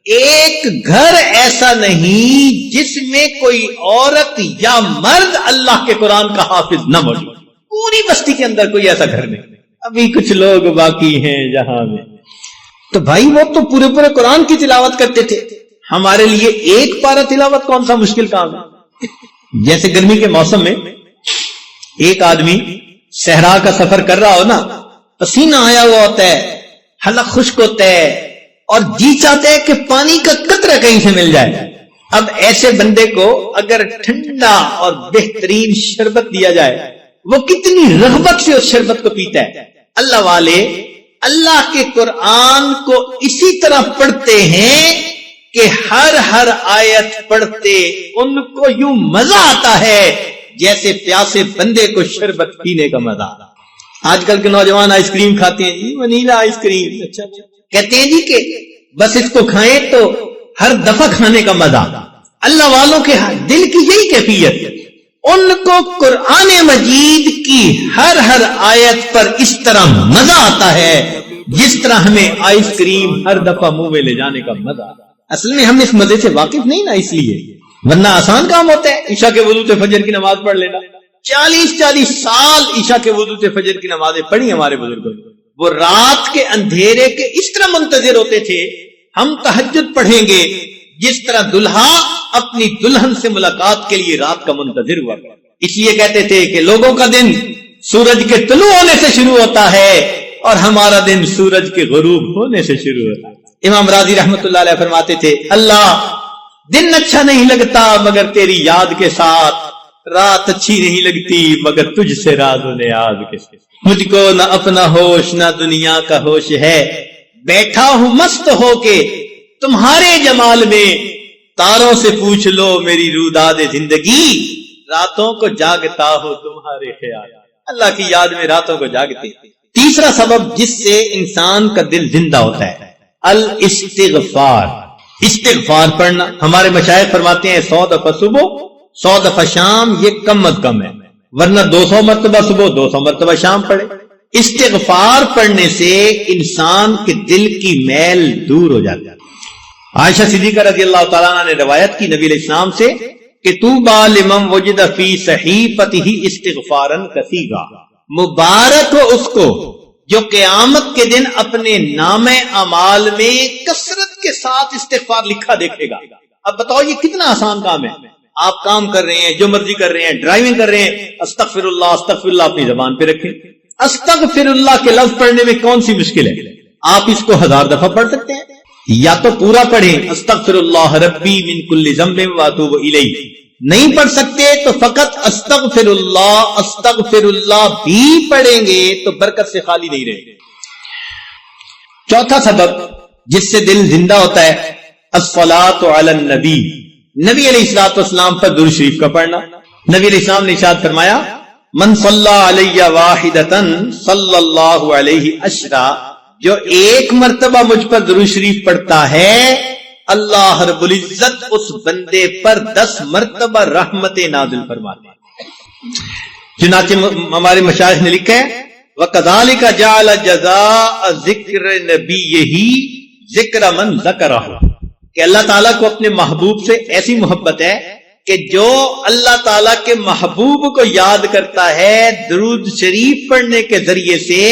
ایک گھر ایسا نہیں جس میں کوئی عورت یا مرد اللہ کے قرآن کا حافظ نہ موجود. پوری بستی کے اندر کوئی ایسا گھر نہیں. ابھی کچھ لوگ باقی ہیں جہاں میں. تو بھائی وہ تو پورے قرآن کی تلاوت کرتے تھے. ہمارے لیے ایک پارہ تلاوت کون سا مشکل کام ہے. جیسے گرمی کے موسم میں ایک آدمی صحرا کا سفر کر رہا ہو نا, پسینہ آیا ہوا ہوتا ہے, حلق خشک ہوتا ہے, اور جی چاہتے ہے کہ پانی کا قطرہ کہیں سے مل جائے. اب ایسے بندے کو اگر ٹھنڈا اور بہترین شربت دیا جائے, وہ کتنی رغبت سے اس شربت کو پیتا ہے. اللہ والے اللہ کے قرآن کو اسی طرح پڑھتے ہیں کہ ہر آیت پڑھتے ان کو یوں مزہ آتا ہے جیسے پیاسے بندے کو شربت پینے کا مزہ آتا ہے۔ آج کل کے نوجوان آئس کریم کھاتے ہیں جی، ونیلا آئس کریم، اچھا کہتے ہیں جی کہ بس اس کو کھائیں تو ہر دفعہ کھانے کا مزہ آتا۔ اللہ والوں کے دل کی یہی کیفیت ہے، ان کو قرآن مجید کی ہر آیت پر اس طرح مزہ آتا ہے جس طرح ہمیں آئس کریم ہر دفعہ منہ میں لے جانے کا مزہ آتا ہے۔ اصل میں ہم اس مزے سے واقف نہیں نا، اس لیے، ورنہ آسان کام ہوتا ہے عشاء کے وضو سے فجر کی نماز پڑھ لینا۔ 40 سال عشاء کے وضو سے فجر کی نمازیں پڑھی ہمارے بزرگوں نے۔ وہ رات کے اندھیرے کے اس طرح منتظر ہوتے تھے، ہم تہجد پڑھیں گے جس طرح دلہا اپنی دلہن سے ملاقات کے لیے رات کا منتظر ہوا۔ اس لیے کہتے تھے کہ لوگوں کا دن سورج کے طلوع ہونے سے شروع ہوتا ہے اور ہمارا دن سورج کے غروب ہونے سے شروع ہوتا ہے۔ امام راضی رحمت اللہ علیہ فرماتے تھے، اللہ دن اچھا نہیں لگتا مگر تیری یاد کے ساتھ، رات اچھی نہیں لگتی مگر تجھ سے راز و نیاز کے ساتھ۔ مجھ کو نہ اپنا ہوش نہ دنیا کا ہوش ہے، بیٹھا ہوں مست ہو کے تمہارے جمال میں، تاروں سے پوچھ لو میری روداد زندگی، راتوں کو جاگتا ہو تمہارے خیال۔ اللہ کی یاد میں راتوں کو جاگتے ہیں۔ تیسرا سبب جس سے انسان کا دل زندہ ہوتا ہے، الاستغفار، استغفار پڑھنا۔ ہمارے مشائخ فرماتے ہیں 100 دفعہ صبح 100 دفعہ شام، یہ کم از کم ہے، ورنہ 200 مرتبہ صبح 200 مرتبہ شام پڑھے۔ استغفار پڑھنے سے انسان کے دل کی میل دور ہو جاتی ہے۔ عائشہ صدیقہ رضی اللہ تعالیٰ عنہ نے روایت کی نبی علیہ السلام سے کہ طوبیٰ لمن وجد فی صحیفتہ استغفارا کثیرا، مبارک ہو اس کو جو قیامت کے دن اپنے نام اعمال میں کثرت کے ساتھ استغفار لکھا دیکھے گا۔ اب بتاؤ یہ کتنا آسان کام ہے، آپ کام کر رہے ہیں، جو مرضی کر رہے ہیں، ڈرائیونگ کر رہے ہیں، استغفر اللہ اپنی زبان پہ رکھیں۔ استغفر اللہ کے لفظ پڑھنے میں کون سی مشکل ہے؟ آپ اس کو 1000 دفعہ پڑھ سکتے ہیں، یا تو پورا پڑھیں استغفر اللہ ربی من کل ذنب واتوب الیہ، نہیں پڑھ سکتے تو فقط استغفر اللہ بھی پڑھیں گے تو برکت سے خالی نہیں رہیں گے۔ چوتھا سبب جس سے دل زندہ ہوتا ہے، الصلاۃ علی النبی، نبی علیہ الصلوۃ والسلام پر درود شریف کا پڑھنا۔ نبی علیہ السلام نے ارشاد فرمایا، من صلی علی واحدۃ صلی اللہ علیہ عشرا، جو ایک مرتبہ مجھ پر درود شریف پڑھتا ہے اللہ رب العزت اس بندے پر 10 مرتبہ رحمت نازل فرماتے ہیں۔ چنانچہ ہمارے مشائخ نے لکھا ہے، وَكَذَلِكَ جَعَلَ جَزَاءَ ذِكْرِ نَبِيِّهِ ذِكْرَ مَنْ ذَكَرَهُ، کہ اللہ تعالیٰ کو اپنے محبوب سے ایسی محبت ہے کہ جو اللہ تعالیٰ کے محبوب کو یاد کرتا ہے درود شریف پڑھنے کے ذریعے سے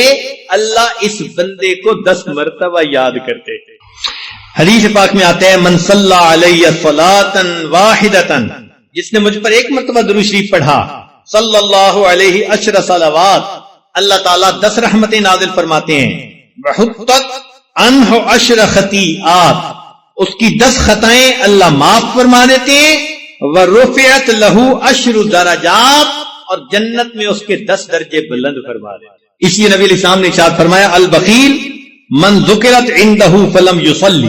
اللہ اس بندے کو 10 مرتبہ یاد کرتے ہیں۔ حدیث پاک میں آتا ہے، من صلی علیہ صلاۃ واحدۃ، جس نے مجھ پر ایک مرتبہ درود شریف پڑھا، صلی اللہ علیہ عشر صلوات، اللہ تعالیٰ 10 رحمتیں نازل فرماتے ہیں۔ وحطت عنہ عشر خطیئات، اس کی 10 خطائیں اللہ معاف فرما دیتے ہیں۔ ورفعت لہ عشر درجات، اور جنت میں اس کے 10 درجے بلند فرما دیتے ہیں۔ اس لیے نبی علیہ السلام نے ارشاد فرمایا، البخیل من ذکرت عندہ فلم یصلی،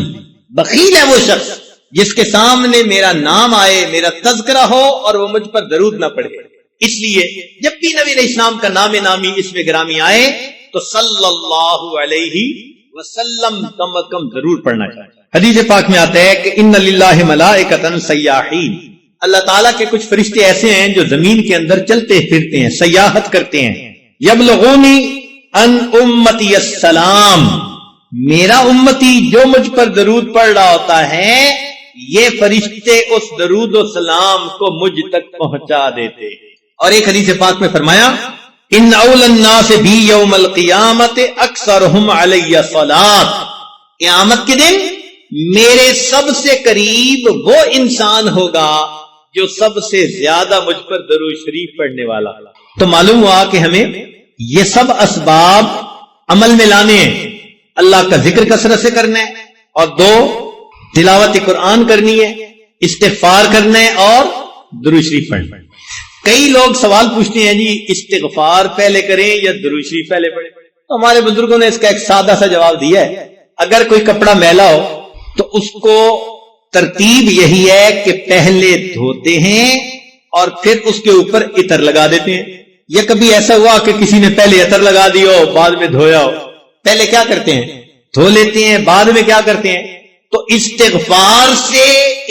بخیل ہے وہ شخص جس کے سامنے میرا نام آئے، میرا تذکرہ ہو اور وہ مجھ پر درود نہ پڑھے۔ اس لیے جب بھی نبی علیہ السلام کا نام نامی اس میں گرامی آئے تو صلی اللہ علیہ وسلم کم از کم ضرور پڑھنا چاہیے۔ حدیث پاک میں آتا ہے کہ ان للہ ملائکۃ سیاحین، اللہ تعالیٰ کے کچھ فرشتے ایسے ہیں جو زمین کے اندر چلتے پھرتے ہیں، سیاحت کرتے ہیں۔ یبلغونی ان امتی السلام، میرا امتی جو مجھ پر درود پڑھ رہا ہوتا ہے یہ فرشتے اس درود و سلام کو مجھ تک پہنچا دیتے ہیں۔ اور ایک حدیث پاک میں فرمایا، ان اول الناس بھی یوم القیامت اکثرہم علی صلاۃ، قیامت کے دن میرے سب سے قریب وہ انسان ہوگا جو سب سے زیادہ مجھ پر درود شریف پڑھنے والا۔ تو معلوم ہوا کہ ہمیں یہ سب اسباب عمل میں لانے ہیں، اللہ کا ذکر کثرت سے کرنا ہے، اور 2 تلاوت قرآن کرنی ہے، استغفار کرنا ہے، اور درود شریف پڑھنا ہے۔ کئی لوگ سوال پوچھتے ہیں، جی استغفار پہلے کریں یا درود شریف پہلے پڑھیں؟ تو ہمارے بزرگوں نے اس کا ایک سادہ سا جواب دیا ہے، اگر کوئی کپڑا میلا ہو تو اس کو ترتیب یہی ہے کہ پہلے دھوتے ہیں اور پھر اس کے اوپر عطر لگا دیتے ہیں. یا کبھی ایسا ہوا کہ کسی نے پہلے عطر لگا دیا ہو بعد میں دھویا ہو؟ پہلے کیا کرتے ہیں؟ دھو لیتے ہیں، بعد میں کیا کرتے ہیں؟ تو استغفار سے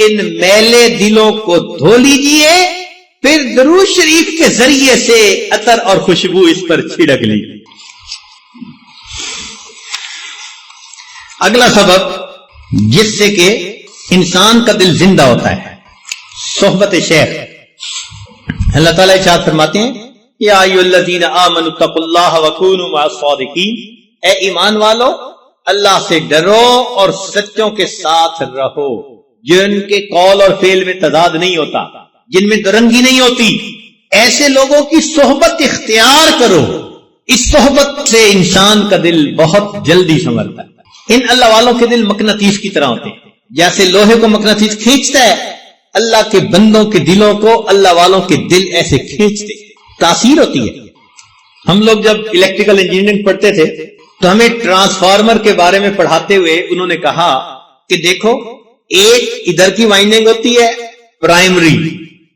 ان میلے دلوں کو دھو لیجئے، پھر درود شریف کے ذریعے سے عطر اور خوشبو اس پر چھڑک لیجیے. اگلا سبب جس سے کہ انسان کا دل زندہ ہوتا ہے، صحبت شیخ. اللہ تعالیٰ ارشاد فرماتے ہیں یا ایھا الذین آمنوا اتقوا اللہ وکونوا مع الصادقین، اے ایمان والو اللہ سے ڈرو اور سچوں کے ساتھ رہو، جن کے قول اور فعل میں تضاد نہیں ہوتا، جن میں درنگی نہیں ہوتی. ایسے لوگوں کی صحبت اختیار کرو. اس صحبت سے انسان کا دل بہت جلدی سنورتا ہے. ان اللہ والوں کے دل مقناطیس کی طرح ہوتے ہیں، جیسے لوہے کو مقناطیس کھینچتا ہے، اللہ کے بندوں کے دلوں کو اللہ والوں کے دل ایسے کھینچتے، تاثیر ہوتی ہے. ہم لوگ جب الیکٹریکل انجینئرنگ پڑھتے تھے تو ہمیں ٹرانسفارمر کے بارے میں پڑھاتے ہوئے انہوں نے کہا کہ دیکھو ایک ادھر کی وائنڈنگ ہوتی ہے پرائمری،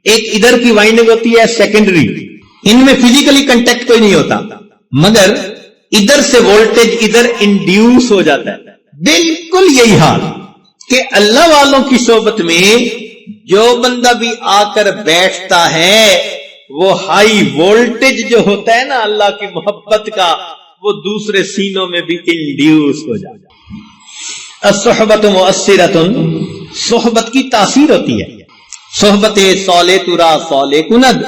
ایک ادھر کی وائنڈنگ ہوتی ہے سیکنڈری. ان میں فزیکلی کنٹیکٹ کوئی نہیں ہوتا، مگر ادھر سے وولٹیج ادھر انڈیوس ہو جاتا ہے. بالکل یہی حال کہ اللہ والوں کی صحبت میں جو بندہ بھی آ کر بیٹھتا ہے وہ ہائی وولٹیج جو ہوتا ہے نا اللہ کی محبت کا، وہ دوسرے سینوں میں بھی انڈیوس ہو جاتا ہے. الصحبت مؤثرۃ، صحبت کی تاثیر ہوتی ہے. صحبت صالح ترا صالح کند،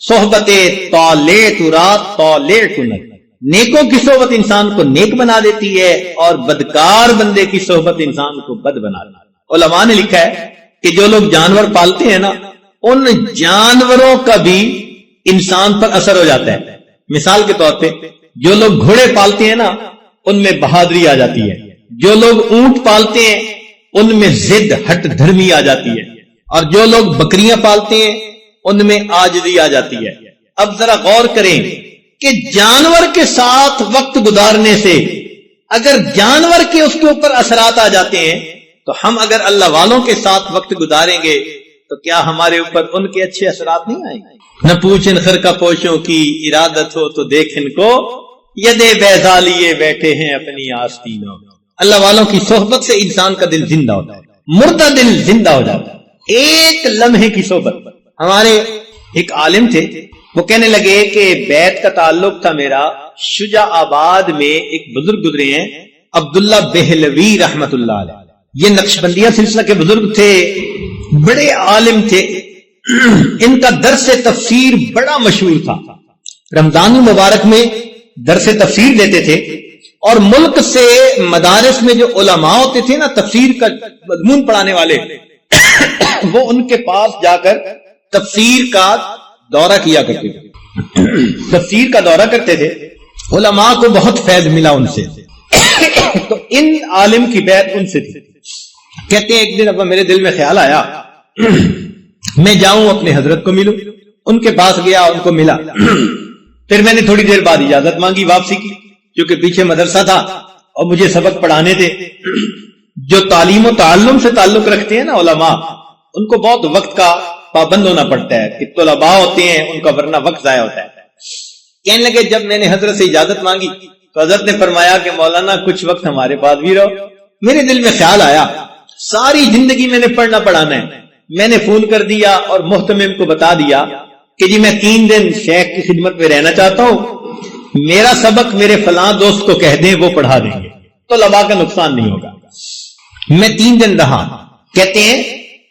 صحبت طالع ترا طالع کند. نیکوں کی صحبت انسان کو نیک بنا دیتی ہے اور بدکار بندے کی صحبت انسان کو بد بنا دیتی ہے. علماء نے لکھا ہے کہ جو لوگ جانور پالتے ہیں نا، ان جانوروں کا بھی انسان پر اثر ہو جاتا ہے. مثال کے طور پہ جو لوگ گھوڑے پالتے ہیں نا ان میں بہادری آ جاتی ہے، جو لوگ اونٹ پالتے ہیں ان میں ضد ہٹ دھرمی آ جاتی ہے، اور جو لوگ بکریاں پالتے ہیں ان میں عاجزی آ جاتی ہے. اب ذرا غور کریں کہ جانور کے ساتھ وقت گزارنے سے اگر جانور کے اس کے اوپر اثرات آ جاتے ہیں تو ہم اگر اللہ والوں کے ساتھ وقت گزاریں گے تو کیا ہمارے اوپر ان کے اچھے اثرات نہیں آئیں گے؟ نہ پوچھن خرقہ پوشوں کی ارادت ہو تو دیکھن کو، یدے بیضا لیے بیٹھے ہیں اپنی آستینوں. اللہ والوں کی صحبت سے انسان کا دل زندہ ہوتا ہے، مردہ دل زندہ ہو جاتا ہے ایک لمحے کی صحبت. ہمارے ایک عالم تھے، وہ کہنے لگے کہ بیت کا تعلق تھا میرا شجاع آباد میں ایک بزرگ گزرے ہیں عبداللہ بہلوی رحمت اللہ علیہ. یہ نقشبندیہ سلسلہ کے بزرگ تھے، بڑے عالم تھے. ان کا درس تفسیر بڑا مشہور تھا. رمضان المبارک میں درس تفسیر دیتے تھے، اور ملک سے مدارس میں جو علماء ہوتے تھے نا تفسیر کا مضمون پڑھانے والے، وہ ان کے پاس جا کر تفسیر کا دورہ کیا کرتے تھے، تفسیر کا دورہ کرتے تھے. علماء کو بہت فیض ملا ان سے. تو ان عالم کی بیعت ان سے تھی. کہتے ہیں ایک دن اب میرے دل میں خیال آیا میں جاؤں اپنے حضرت کو ملوں. ان کے پاس گیا، ان کو ملا. پھر میں نے تھوڑی دیر بعد اجازت مانگی واپسی کی، کیونکہ پیچھے مدرسہ تھا اور مجھے سبق پڑھانے تھے. جو تعلیم و تعلم سے تعلق رکھتے ہیں نا علماء، ان کو بہت وقت کا پابند ہونا پڑتا ہے کہ طلباء ہوتے ہیں ان کا ورنہ وقت ضائع ہوتا ہے. کہنے لگے جب میں نے حضرت سے اجازت مانگی تو حضرت نے فرمایا کہ مولانا کچھ وقت ہمارے پاس بھی رہو. میرے دل میں خیال آیا ساری زندگی میں نے پڑھنا پڑھانا ہے. میں نے فون کر دیا اور محتمم کو بتا دیا کہ جی میں 3 دن شیخ کی خدمت میں رہنا چاہتا ہوں، میرا سبق میرے فلاں دوست کو کہہ دیں، وہ پڑھا دیں گے، تو طلباء کا نقصان نہیں ہوگا. میں 3 دن رہا. کہتے ہیں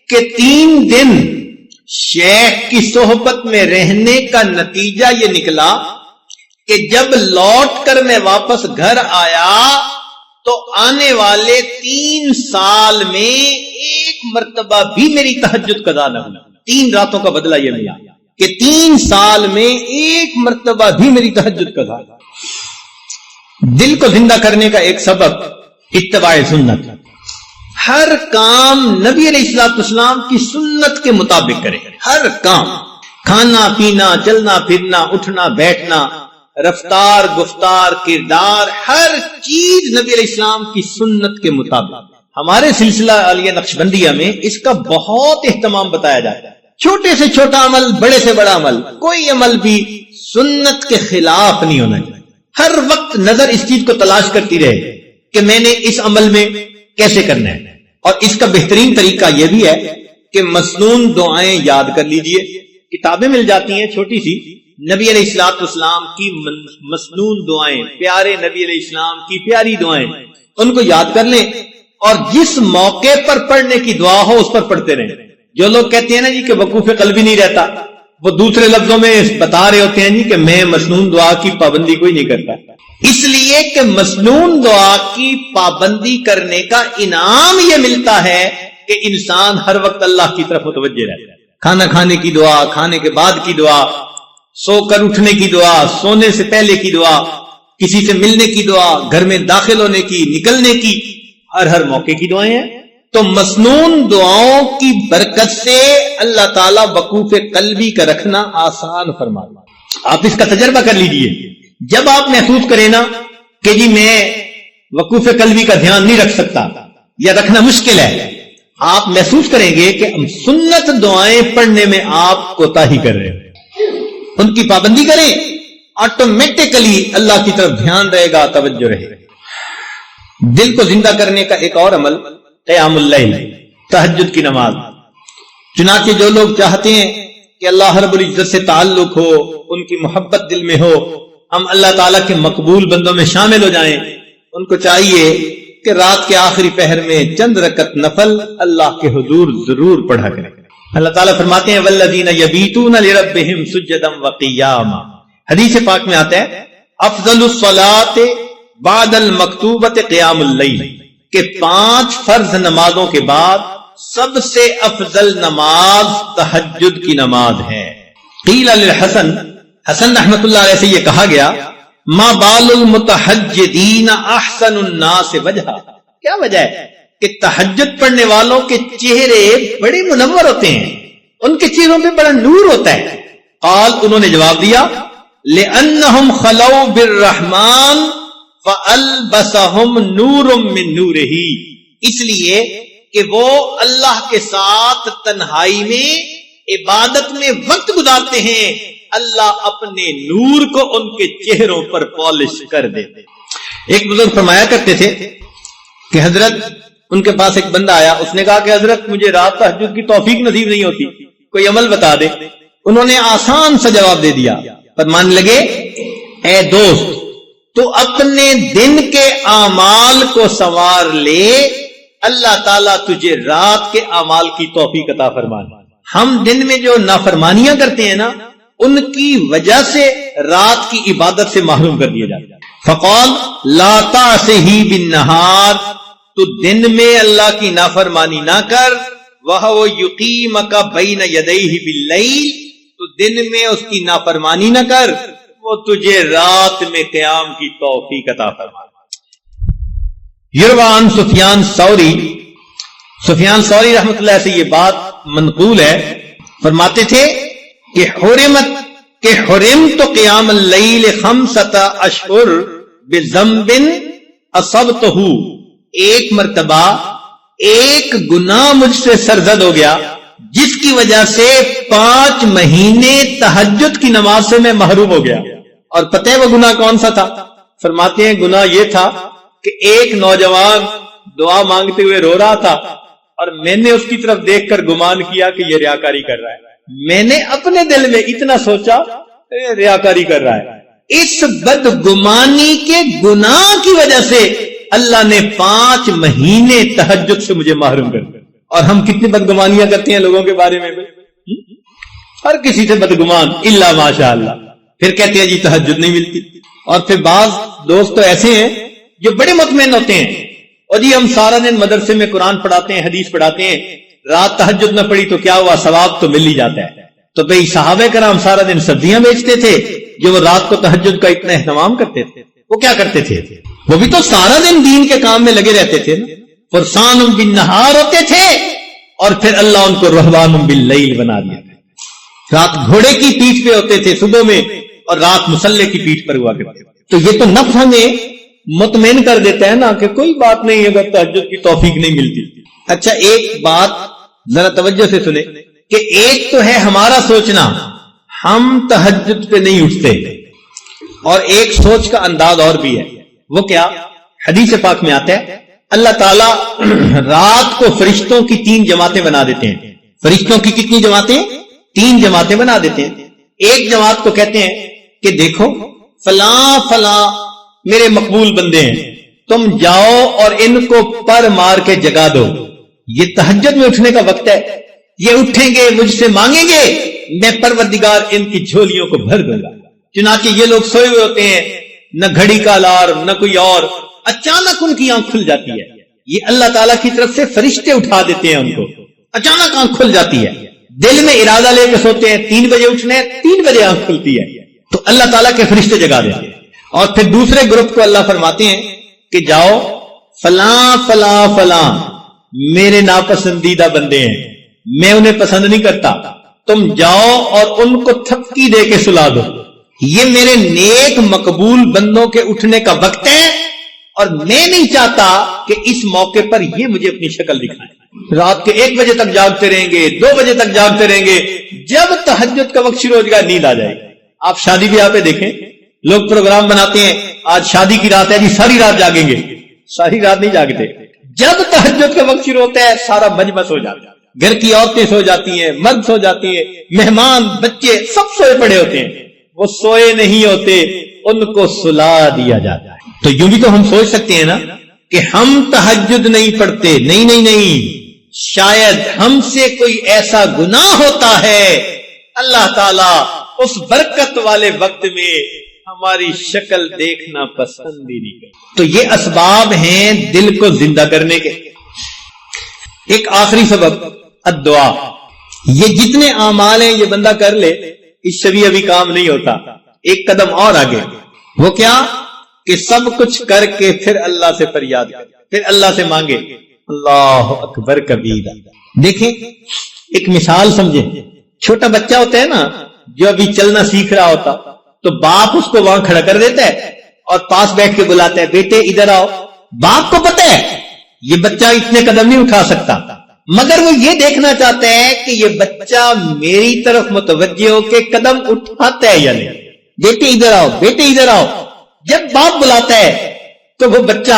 کہ 3 دن شیخ کی صحبت میں رہنے کا نتیجہ یہ نکلا کہ جب لوٹ کر میں واپس گھر آیا تو آنے والے 3 سال میں ایک مرتبہ بھی میری تہجد قضا نہ ہوئی. 3 راتوں کا بدلہ یہ ملا کہ 3 سال میں ایک مرتبہ بھی میری تہجد قضا. دل کو زندہ کرنے کا ایک سبب اتباع سنت. ہر کام نبی علیہ الصلوۃ والسلام کی سنت کے مطابق کرے. ہر کام، کھانا پینا، چلنا پھرنا، اٹھنا بیٹھنا، رفتار گفتار کردار، ہر چیز نبی علیہ السلام کی سنت کے مطابق. ہمارے سلسلہ عالیہ نقشبندیہ میں اس کا بہت اہتمام بتایا جاتا ہے. چھوٹے سے چھوٹا عمل، بڑے سے بڑا عمل، کوئی عمل بھی سنت کے خلاف نہیں ہونا چاہیے. ہر وقت نظر اس چیز کو تلاش کرتی رہے کہ میں نے اس عمل میں کیسے کرنا ہے. اور اس کا بہترین طریقہ یہ بھی ہے کہ مسنون دعائیں یاد کر لیجئے. کتابیں مل جاتی ہیں چھوٹی سی، نبی علیہ الصلوۃ والسلام کی مسنون دعائیں، پیارے نبی علیہ السلام کی پیاری دعائیں، ان کو یاد کر لیں اور جس موقع پر پڑھنے کی دعا ہو اس پر پڑھتے رہیں. جو لوگ کہتے ہیں نا جی کہ وقوف قلبی نہیں رہتا، وہ دوسرے لفظوں میں بتا رہے ہوتے ہیں جی کہ میں مسنون دعا کی پابندی کوئی نہیں کرتا. اس لیے کہ مسنون دعا کی پابندی کرنے کا انعام یہ ملتا ہے کہ انسان ہر وقت اللہ کی طرف متوجہ رہتا ہے. کھانا کھانے کی دعا، کھانے کے بعد کی دعا، سو کر اٹھنے کی دعا، سونے سے پہلے کی دعا، کسی سے ملنے کی دعا، گھر میں داخل ہونے کی، نکلنے کی، ہر موقع کی دعائیں ہیں. تو مسنون دعاؤں کی برکت سے اللہ تعالیٰ وقوف قلبی کا رکھنا آسان فرما. آپ اس کا تجربہ کر لیجئے. جب آپ محسوس کریں نا کہ جی میں وقوف قلبی کا دھیان نہیں رکھ سکتا یا رکھنا مشکل ہے، آپ محسوس کریں گے کہ سنت دعائیں پڑھنے میں آپ کوتاہی کر رہے ہیں. ان کی پابندی کریں، آٹومیٹکلی اللہ کی طرف دھیان رہے گا، توجہ رہے گا. دل کو زندہ کرنے کا ایک اور عمل قیام اللیل، تہجد کی نماز. چنانچہ جو لوگ چاہتے ہیں کہ اللہ رب العزت سے تعلق ہو، ان کی محبت دل میں ہو، ہم اللہ تعالیٰ کے مقبول بندوں میں شامل ہو جائیں، ان کو چاہیے کہ رات کے آخری پہر میں چند رکعت نفل اللہ کے حضور ضرور پڑھا کریں. اللہ تعالیٰ فرماتے ہیں والذین یبیتون لربہم سجدا وقیاما. حدیث پاک میں آتا ہے افضل الصلاۃ بعد المکتوبۃ قیام اللیل، کہ 5 فرض نمازوں کے بعد سب سے افضل نماز تہجد کی نماز ہے. قیل للحسن، حسن رحمت اللہ علیہ سے یہ کہا گیا ما بال المتہجدین احسن الناس وجہا، کیا وجہ ہے کہ تہجد پڑھنے والوں کے چہرے بڑے منور ہوتے ہیں، ان کے چہروں پہ بڑا نور ہوتا ہے. قال، انہوں نے جواب دیا لأنہم خلو بالرحمن فَأَلْبَسَهُمْ نُورٌ مِّن نُورِهِ، اس لیے کہ وہ اللہ کے ساتھ تنہائی میں عبادت میں وقت گزارتے ہیں، اللہ اپنے نور کو ان کے چہروں پر پالش کر دیتے. ایک بزرگ فرمایا کرتے تھے کہ حضرت، ان کے پاس ایک بندہ آیا، اس نے کہا کہ حضرت مجھے رات تہجد کی توفیق نصیب نہیں ہوتی، کوئی عمل بتا دے. انہوں نے آسان سا جواب دے دیا، فرمان لگے اے دوست تو اپنے دن کے اعمال کو سنوار لے، اللہ تعالیٰ تجھے رات کے اعمال کی توفیق عطا فرمائے. ہم دن میں جو نافرمانیاں کرتے ہیں نا، ان کی وجہ سے رات کی عبادت سے محروم کر دیا جاتا ہے. فقال لا تعصه بالنهار، تو دن میں اللہ کی نافرمانی نہ کر. وهو يقيمك بين يديه بالليل، تو دن میں اس کی نافرمانی نہ کر، وہ تجھے رات میں قیام کی توفیق عطا فرمائے. یروان سفیان ثوری رحمت اللہ سے یہ بات منقول ہے، فرماتے تھے کہ حرمت قیام اللیل 5 اشہر بذنب اصبتہ، ایک مرتبہ ایک گناہ مجھ سے سرزد ہو گیا جس کی وجہ سے 5 مہینے تہجد کی نماز سے میں محروم ہو گیا. اور پتہ ہے وہ گناہ کون سا تھا؟ فرماتے ہیں گناہ یہ تھا کہ ایک نوجوان دعا مانگتے ہوئے رو رہا تھا اور میں نے اس کی طرف دیکھ کر گمان کیا کہ یہ ریاکاری کر رہا ہے. میں نے اپنے دل میں اتنا سوچا یہ ریاکاری کر رہا ہے. اس بدگمانی کے گناہ کی وجہ سے اللہ نے 5 مہینے تہجد سے مجھے محروم کر دیا. اور ہم کتنی بدگمانیاں کرتے ہیں لوگوں کے بارے میں، ہر کسی سے بدگمان الا ماشاء اللہ. پھر کہتے ہیں جی تہجد نہیں ملتی. اور پھر بعض دوست تو ایسے ہیں جو بڑے مطمئن ہوتے ہیں، اور جی ہم سارا دن مدرسے میں قرآن پڑھاتے ہیں، حدیث پڑھاتے ہیں، رات تہجد نہ پڑھی تو کیا ہوا، ثواب تو مل ہی جاتا ہے. تو بھئی صحابہ کرام سارا دن سبزیاں بیچتے تھے، جو وہ رات کو تہجد کا اتنا اہتمام کرتے تھے، وہ کیا کرتے تھے؟ وہ بھی تو سارا دن دین کے کام میں لگے رہتے تھے، فرسان بالنہار ہوتے تھے، اور پھر اللہ ان کو رہبان باللیل بنا دیا. رات گھوڑے کی پیٹھ پہ ہوتے تھے صبح میں، اور رات مسلح کی پیٹھ پر ہوا کرتے. تو یہ تو نفس ہمیں مطمئن کر دیتا ہے نا کہ کوئی بات نہیں اگر تہجد کی توفیق نہیں ملتی. اچھا ایک بات ذرا توجہ سے سنیں کہ ایک تو ہے ہمارا سوچنا ہم تہجد پہ نہیں اٹھتے، اور ایک سوچ کا انداز اور بھی ہے. وہ کیا؟ حدیث پاک میں آتا ہے اللہ تعالیٰ رات کو فرشتوں کی 3 جماعتیں بنا دیتے ہیں. فرشتوں کی کتنی جماعتیں؟ 3 جماعتیں بنا دیتے ہیں. ایک جماعت کو کہتے ہیں کہ دیکھو فلاں فلاں میرے مقبول بندے ہیں، تم جاؤ اور ان کو پر مار کے جگا دو، یہ تہجد میں اٹھنے کا وقت ہے، یہ اٹھیں گے مجھ سے مانگیں گے، میں پروردگار ان کی جھولیوں کو بھر دوں گا. چنانچہ یہ لوگ سوئے ہوئے ہوتے ہیں، نہ گھڑی کا الارم نہ کوئی اور، اچانک ان کی آنکھ کھل جاتی ہے. یہ اللہ تعالیٰ کی طرف سے فرشتے اٹھا دیتے ہیں ان کو، اچانک آنکھ کھل جاتی ہے. دل میں ارادہ لے کے سوتے ہیں 3 بجے اٹھنے، 3 بجے آنکھ کھلتی ہے، تو اللہ تعالیٰ کے فرشتے جگا دیتے ہیں. اور پھر دوسرے گروپ کو اللہ فرماتے ہیں کہ جاؤ فلاں فلاں فلاں میرے ناپسندیدہ بندے ہیں، میں انہیں پسند نہیں کرتا، تم جاؤ اور ان کو تھپکی دے کے سلا دو، یہ میرے نیک مقبول بندوں کے اٹھنے کا وقت ہے، اور میں نہیں چاہتا کہ اس موقع پر یہ مجھے اپنی شکل دکھائیں. رات کے 1 بجے تک جاگتے رہیں گے، 2 بجے تک جاگتے رہیں گے، جب تہجد کا وقت شروع ہو جائے گا نیند آ جائے گی. آپ شادی بیاہ پہ دیکھیں، لوگ پروگرام بناتے ہیں آج شادی کی رات ہے جی ساری رات جاگیں گے، ساری رات نہیں جاگتے. جب تہجد کا وقت شروع ہوتا ہے سارا مجمع ہو جاتا ہے، گھر کی عورتیں سو جاتی ہیں، مرد سو جاتی ہیں، مہمان بچے سب سوئے پڑے ہوتے ہیں. وہ سوئے نہیں ہوتے، ان کو سلا دیا جاتا ہے. تو یوں بھی تو ہم سوچ سکتے ہیں نا کہ ہم تہجد نہیں پڑھتے، نہیں نہیں نہیں، شاید ہم سے کوئی ایسا گناہ ہوتا ہے اللہ تعالیٰ اس برکت والے وقت میں ہماری شکل دیکھنا پسند ہی نہیں کرتا. تو یہ اسباب ہیں دل کو زندہ کرنے کے. ایک آخری سبب الدعا. یہ جتنے اعمال ہیں یہ بندہ کر لے، اس سے بھی ابھی کام نہیں ہوتا. ایک قدم اور آگے، وہ کیا کہ سب کچھ کر کے پھر اللہ سے فریاد کرے، پھر اللہ سے مانگے. اللہ اکبر کبیرہ. دیکھیں ایک مثال سمجھیں، چھوٹا بچہ ہوتا ہے نا جو ابھی چلنا سیکھ رہا ہوتا، تو باپ اس کو وہاں کھڑا کر دیتا ہے اور پاس بیٹھ کے بلاتا ہے بیٹے ادھر آؤ. باپ کو پتہ ہے یہ بچہ اتنے قدم نہیں اٹھا سکتا، مگر وہ یہ دیکھنا چاہتا ہے کہ یہ بچہ میری طرف متوجہ ہو کے قدم اٹھاتا ہے یا نہیں. بیٹے ادھر آؤ، بیٹے ادھر آؤ. جب باپ بلاتا ہے تو وہ بچہ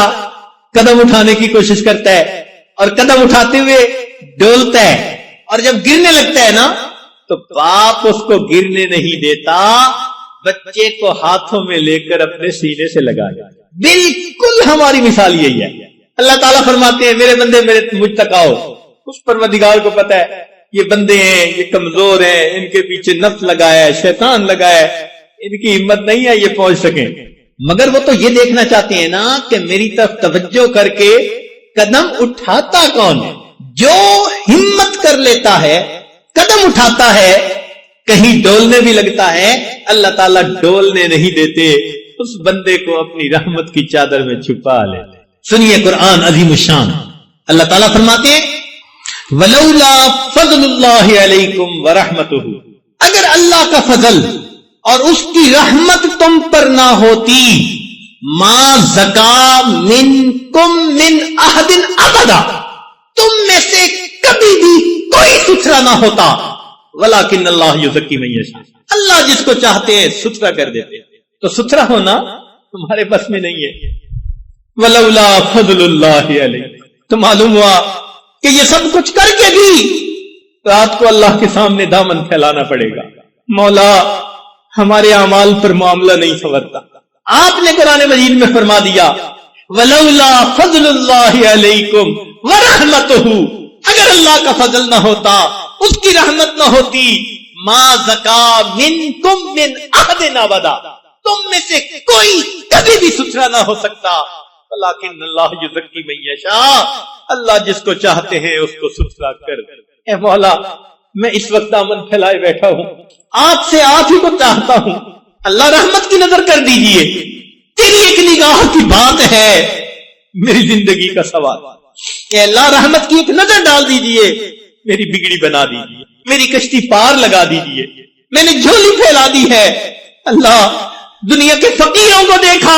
قدم اٹھانے کی کوشش کرتا ہے اور قدم اٹھاتے ہوئے ڈولتا ہے، اور جب گرنے لگتا ہے نا تو باپ اس کو گرنے نہیں دیتا، بچے کو ہاتھوں میں لے کر اپنے سینے سے لگا دے. بالکل ہماری مثال یہی ہے. اللہ تعالیٰ فرماتے ہیں میرے بندے میرے مجھ تک آؤ. اس پروردگار کو پتا ہے یہ بندے ہیں، یہ کمزور ہیں، ان کے پیچھے نفس لگا ہے، شیطان لگا ہے، ان کی ہمت نہیں ہے یہ پہنچ سکیں. مگر وہ تو یہ دیکھنا چاہتے ہیں نا کہ میری طرف توجہ کر کے قدم اٹھاتا کون ہے. جو ہمت کر لیتا ہے، قدم اٹھاتا ہے، کہیں ڈولنے بھی لگتا ہے، اللہ تعالیٰ ڈولنے نہیں دیتے، اس بندے کو اپنی رحمت کی چادر میں چھپا لیتے. سنیے قرآن عظیم الشان. اللہ تعالیٰ فرماتے ہیں وَلَوْلَا فَضْلُ اللَّهِ عَلَيْكُمْ وَرَحْمَتُهُ. اگر اللہ کا فضل اور اس کی رحمت تم پر نہ ہوتی، ما زکا منکم من احد ابدا، تم میں سے کبھی بھی کوئی ستھرا نہ ہوتا. ولیکن اللہ یزکی من یشاء، اللہ جس کو چاہتے ہیں ستھرا کر دیتے. تو ستھرا ہونا تمہارے بس میں نہیں ہے. ولولا فضل اللہ علیہ. تو معلوم ہوا کہ یہ سب کچھ کر کے بھی رات کو اللہ کے سامنے دامن پھیلانا پڑے گا. مولا ہمارے اعمال پر معاملہ نہیں سنورتا. آپ نے قرآن مجید میں فرما دیا ولولا فضل اللہ علیکم ورحمتہ، اگر اللہ کا فضل نہ ہوتا، اس کی رحمت نہ ہوتی، ما زکا منکم من احد ابدا، تم میں سے کوئی کبھی بھی ستھرا نہ ہو سکتا. لیکن اللہ یزکی من یشاء، اللہ جس کو چاہتے ہیں اس کو ستھرا کر. اے مولا میں اس وقت دامن پھیلائے بیٹھا ہوں، آپ سے آپ ہی کو چاہتا ہوں، اللہ رحمت کی نظر کر دیجئے. تیری ایک نگاہ کی بات ہے میری زندگی کا سوال. کہ اللہ رحمت کی ایک نظر ڈال دیجئے، میری بگڑی بنا دیجئے، میری کشتی پار لگا دیجئے. میں نے جھولی پھیلا دی ہے. اللہ دنیا کے فقیروں کو دیکھا